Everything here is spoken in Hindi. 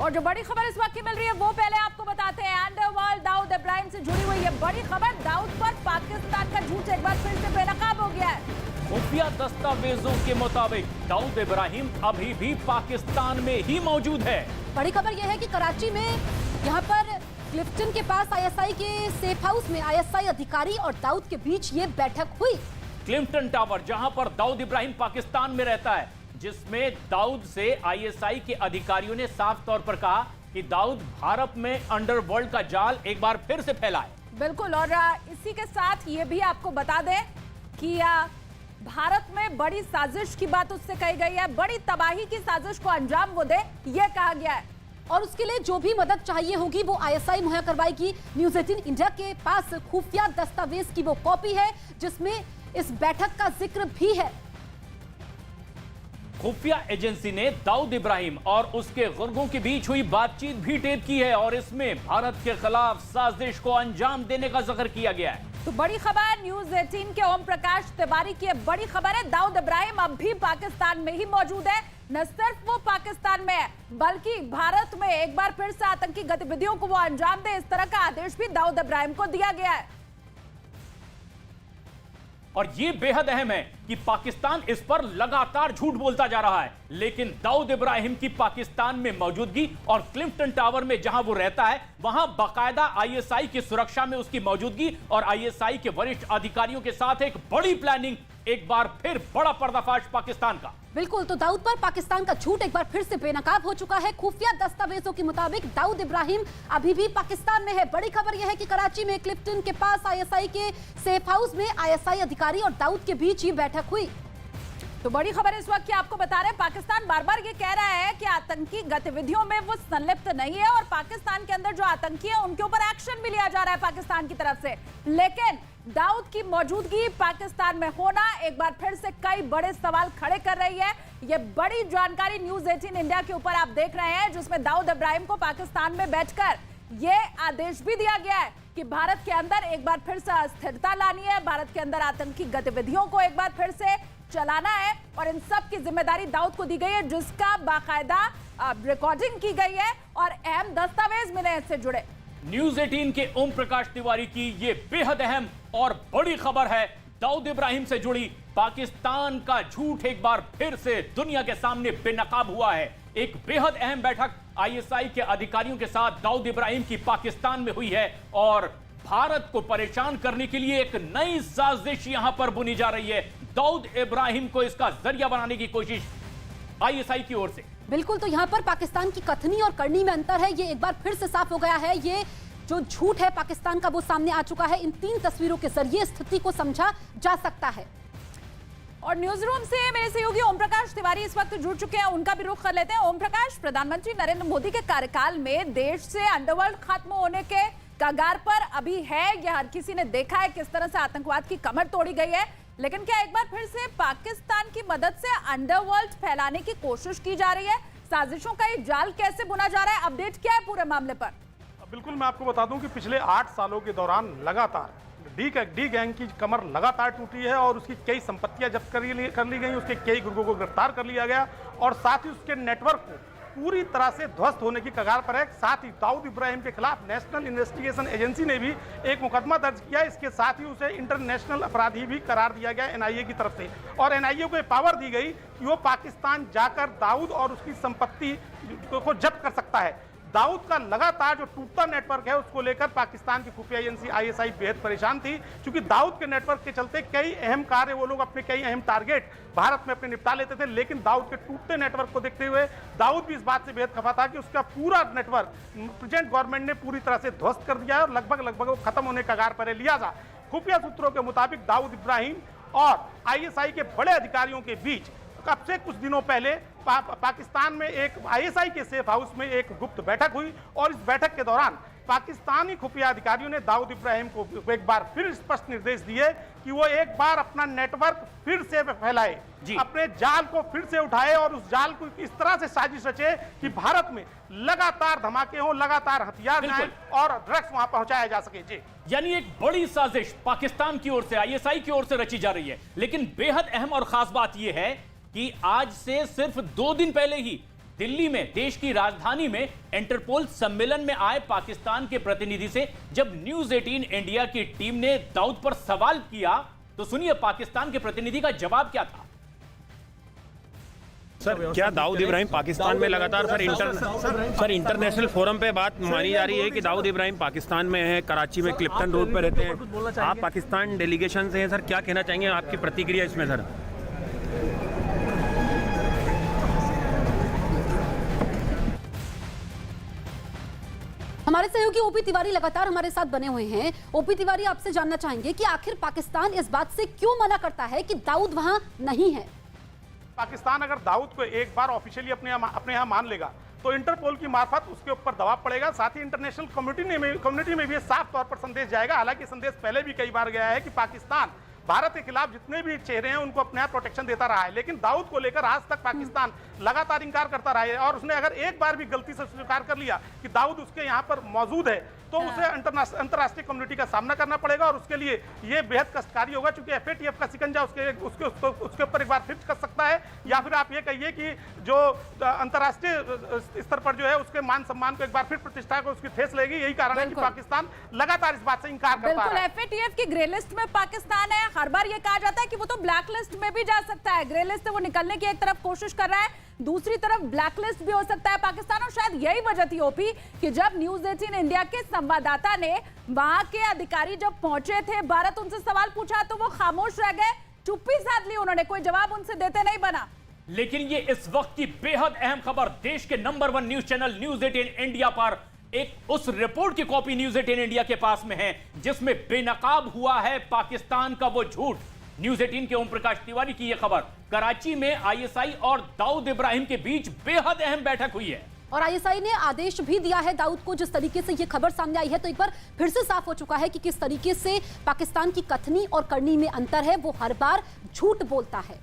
और जो बड़ी खबर इस वक्त की मिल रही है वो पहले आपको बताते हैं। अंडरवर्ल्ड दाऊद इब्राहिम से जुड़ी हुई है बड़ी खबर। दाऊद पर पाकिस्तान का झूठ एक बार फिर से बेनकाब हो गया है। खुफिया दस्तावेजों के मुताबिक दाऊद इब्राहिम अभी भी पाकिस्तान में ही मौजूद है। बड़ी खबर यह है कि कराची में यहाँ पर क्लिफ्टन के पास आईएसआई के सेफ हाउस में आईएसआई अधिकारी और दाऊद के बीच ये बैठक हुई। क्लिफ्टन टावर, जहां पर दाऊद इब्राहिम पाकिस्तान में रहता है, जिसमें दाऊद से आईएसआई के अधिकारियों ने साफ तौर पर कहा कि दाऊद भारत में अंडरवर्ल्ड का जाल एक बार फिर से फैला है। बिल्कुल, और इसी के साथ ये भी आपको बता दें कि भारत में बड़ी साजिश की बात उससे कही गई है। बड़ी तबाही की साजिश को अंजाम वो दे, ये कहा गया है। और उसके लिए जो भी मदद चाहिए होगी वो आईएसआई मुहैया करवाएगी। न्यूज़ 18 इंडिया के पास खुफिया दस्तावेज की वो कॉपी है जिसमें इस बैठक का जिक्र भी है। खुफिया एजेंसी ने दाऊद इब्राहिम और उसके गुर्गों के बीच हुई बातचीत भी टेप की है और इसमें भारत के खिलाफ साजिश को अंजाम देने का जिक्र किया गया है। तो बड़ी खबर न्यूज़ 18 के ओम प्रकाश तिवारी की बड़ी खबर है। दाऊद इब्राहिम अब भी पाकिस्तान में ही मौजूद है। न सिर्फ वो पाकिस्तान में है बल्कि भारत में एक बार फिर से आतंकी गतिविधियों को वो अंजाम दे, इस तरह का आदेश भी दाऊद इब्राहिम को दिया गया है। और ये बेहद अहम है कि पाकिस्तान इस पर लगातार झूठ बोलता जा रहा है, लेकिन दाऊद इब्राहिम की पाकिस्तान में मौजूदगी और क्लिफ्टन टावर में जहां वो रहता है वहां बाकायदा आईएसआई की सुरक्षा में उसकी मौजूदगी और आईएसआई के वरिष्ठ अधिकारियों के साथ एक बड़ी प्लानिंग, एक बार फिर बड़ा पर्दाफाश पाकिस्तान का। बिल्कुल, तो दाऊद पर पाकिस्तान का झूठ एक बार फिर से बेनकाब हो चुका है। खुफिया दस्तावेजों के मुताबिक दाऊद इब्राहिम अभी भी पाकिस्तान में है। बड़ी खबर यह है कि कराची में क्लिफ्टन के पास आईएसआई के सेफ हाउस में आईएसआई अधिकारी और दाऊद के बीच ये बैठक हुई। तो बड़ी खबर इस वक्त की आपको बता रहे हैं, पाकिस्तान बार बार ये कह रहा है कि आतंकी गतिविधियों में वो संलिप्त नहीं है और पाकिस्तान के अंदर जो आतंकी है उनके ऊपर एक्शन भी लिया जा रहा है पाकिस्तान की तरफ से। लेकिन दाऊद की मौजूदगी पाकिस्तान में होना एक बार फिर से कई बड़े सवाल खड़े कर रही है। ये बड़ी जानकारी न्यूज़ 18 इंडिया के ऊपर आप देख रहे हैं, जिसमें दाऊद इब्राहिम को पाकिस्तान में बैठकर ये आदेश भी दिया गया है कि भारत के अंदर एक बार फिर से अस्थिरता लानी है, भारत के अंदर आतंकी गतिविधियों को एक बार फिर से चलाना है और इन सब की जिम्मेदारी दाऊद को दी गई है, जिसका बाकायदा रिकॉर्डिंग की गई है और अहम दस्तावेज मिले इससे जुड़े। न्यूज़ 18 के ओम प्रकाश तिवारी की ये बेहद अहम और बड़ी खबर है। दाऊद इब्राहिम से जुड़ी पाकिस्तान का झूठ एक बार फिर से दुनिया के सामने बेनकाब हुआ है। एक बेहद अहम बैठक आईएसआई के अधिकारियों के साथ दाऊद इब्राहिम की पाकिस्तान में हुई है और भारत को परेशान करने के लिए एक नई साजिश यहां पर बुनी जा रही है। दाऊद इब्राहिम को इसका जरिया बनाने की कोशिश आईएसआई की ओर से। बिल्कुल, तो यहां पर पाकिस्तान की कथनी और करनी में अंतर है, ये एक बार फिर से साफ हो गया है। ये जो झूठ है पाकिस्तान का वो सामने आ चुका है। इन 3 तस्वीरों के जरिए स्थिति को समझा जा सकता है। और न्यूज रूम से मेरे सहयोगी ओम प्रकाश तिवारी इस वक्त जुड़ चुके हैं, उनका भी रुख कर लेते हैं। ओम प्रकाश, प्रधानमंत्री नरेंद्र मोदी के कार्यकाल में देश से अंडरवर्ल्ड खत्म होने के कगार पर अभी है। यह हर किसी ने देखा है किस तरह से आतंकवाद की कमर तोड़ी गई है, लेकिन क्या एक बार फिर से पाकिस्तान की मदद से अंडरवर्ल्ड फैलाने की कोशिश की जा रही है? साजिशों का ये जाल कैसे बुना जा रहा है? अपडेट क्या है पूरे मामले पर? बिल्कुल, मैं आपको बता दूं कि पिछले 8 सालों के दौरान लगातार डी गैंग की कमर लगातार टूटी है और उसकी कई संपत्तियां जब्त कर ली गई, उसके कई गुर्गों को गिरफ्तार कर लिया गया और साथ ही उसके नेटवर्क को पूरी तरह से ध्वस्त होने की कगार पर है। साथ ही दाऊद इब्राहिम के खिलाफ नेशनल इन्वेस्टिगेशन एजेंसी ने भी एक मुकदमा दर्ज किया। इसके साथ ही उसे इंटरनेशनल अपराधी भी करार दिया गया एनआईए की तरफ से और एनआईए को पावर दी गई कि वो पाकिस्तान जाकर दाऊद और उसकी संपत्ति को जब्त कर सकता है। दाऊद का लगातार जो टूटता नेटवर्क है उसको लेकर पाकिस्तान की खुफिया एजेंसी आईएसआई बेहद परेशान थी, क्योंकि दाऊद के नेटवर्क के चलते कई अहम कार्य वो लोग अपने कई अहम टारगेट भारत में अपने निपटा लेते थे। लेकिन दाऊद के टूटते नेटवर्क को देखते हुए दाऊद भी इस बात से बेहद खफा था कि उसका पूरा नेटवर्क प्रेजेंट गवर्नमेंट ने पूरी तरह से ध्वस्त कर दिया है और लगभग वो खत्म होने के कगार पर है। लिहाजा खुफिया सूत्रों के मुताबिक दाऊद इब्राहिम और आईएसआई के बड़े अधिकारियों के बीच कब से कुछ दिनों पहले पाकिस्तान में एक आईएसआई के सेफ हाउस में एक गुप्त बैठक हुई और इस बैठक के दौरान पाकिस्तानी खुफिया अधिकारियों ने दाऊद इब्राहिम को एक बार फिर स्पष्ट निर्देश दिए कि वो एक बार अपना नेटवर्क फिर से फैलाए, अपने जाल को फिर से उठाए और उस जाल को इस तरह से साजिश रचे कि भारत में लगातार धमाके हों, लगातार हथियार जाएं और ड्रग्स वहां पहुंचाया जा सके। जी, यानी एक बड़ी साजिश पाकिस्तान की ओर से, आईएसआई की ओर से रची जा रही है। लेकिन बेहद अहम और खास बात यह है कि आज से सिर्फ 2 दिन पहले ही दिल्ली में, देश की राजधानी में इंटरपोल सम्मेलन में आए पाकिस्तान के प्रतिनिधि से जब न्यूज 18 इंडिया की टीम ने दाऊद पर सवाल किया तो सुनिए पाकिस्तान के प्रतिनिधि का जवाब क्या था। सर, क्या दाऊद इब्राहिम पाकिस्तान में लगातार सर इंटरनेशनल फोरम पे बात मानी जा रही है कि दाऊद इब्राहिम पाकिस्तान में है, कराची में क्लिफ्टन रोड पे रहते हैं, आप पाकिस्तान डेलीगेशन से हैं सर, क्या कहना चाहेंगे, आपकी प्रतिक्रिया इसमें सर? हमारे सहयोगी ओपी तिवारी लगातार हमारे साथ बने हुए हैं। ओपी तिवारी, आपसे जानना चाहेंगे कि आखिर पाकिस्तान इस बात से क्यों मना करता है कि दाऊद वहां नहीं है? पाकिस्तान अगर दाऊद को एक बार ऑफिशियली अपने यहाँ मान लेगा तो इंटरपोल की मार्फत उसके ऊपर दबाव पड़ेगा, साथ ही इंटरनेशनल कम्युनिटी में भी साफ तौर पर संदेश जाएगा। हालांकि संदेश पहले भी कई बार गया है कि पाकिस्तान भारत के खिलाफ जितने भी चेहरे हैं उनको अपने आप प्रोटेक्शन देता रहा है, लेकिन दाऊद को लेकर आज तक पाकिस्तान लगातार इंकार करता रहा है। और उसने अगर एक बार भी गलती से स्वीकार कर लिया कि दाऊद उसके यहाँ पर मौजूद है तो उसे अंतर्राष्ट्रीय कम्युनिटी का सामना करना पड़ेगा और उसके लिए ये बेहद कष्टकारी होगा, क्योंकि एफएटीएफ का शिकंजा उसके ऊपर एक बार फिर कर सकता है, या फिर आप ये कहिए कि जो अंतर्राष्ट्रीय स्तर पर जो है उसके मान सम्मान को एक बार फिर प्रतिष्ठा को उसकी ठेस लेगी। यही कारण है कि पाकिस्तान लगातार इस बात से इंकार करता है। एफएटीएफ की ग्रे लिस्ट में पाकिस्तान है। हर बार ये कहा जाता है कि वो तो ब्लैक लिस्ट में भी जा सकता है, ग्रे लिस्ट से वो निकलने की एक तरफ कोशिश कर रहा है, दूसरी तरफ ब्लैक लिस्ट भी हो सकता है पाकिस्तान। और शायद यही वजह थी ओपी कि जब न्यूज 18 इंडिया के संवाददाता ने वहां के अधिकारी जब पहुंचे थे भारत, उनसे सवाल पूछा तो वो खामोश रह गए, चुप्पी साध ली उन्होंने, कोई जवाब उनसे देते नहीं बना। लेकिन ये इस वक्त की बेहद अहम खबर, देश के number 1 news channel news 18 India पर एक उस रिपोर्ट की कॉपी न्यूज 18 इंडिया के पास में है जिसमें बेनकाब हुआ है पाकिस्तान का वो झूठ। न्यूज 18 के ओम प्रकाश तिवारी की यह खबर, कराची में आईएसआई और दाऊद इब्राहिम के बीच बेहद अहम बैठक हुई है और आईएसआई ने आदेश भी दिया है दाऊद को। जिस तरीके से यह खबर सामने आई है तो एक बार फिर से साफ हो चुका है कि किस तरीके से पाकिस्तान की कथनी और करनी में अंतर है, वो हर बार झूठ बोलता है।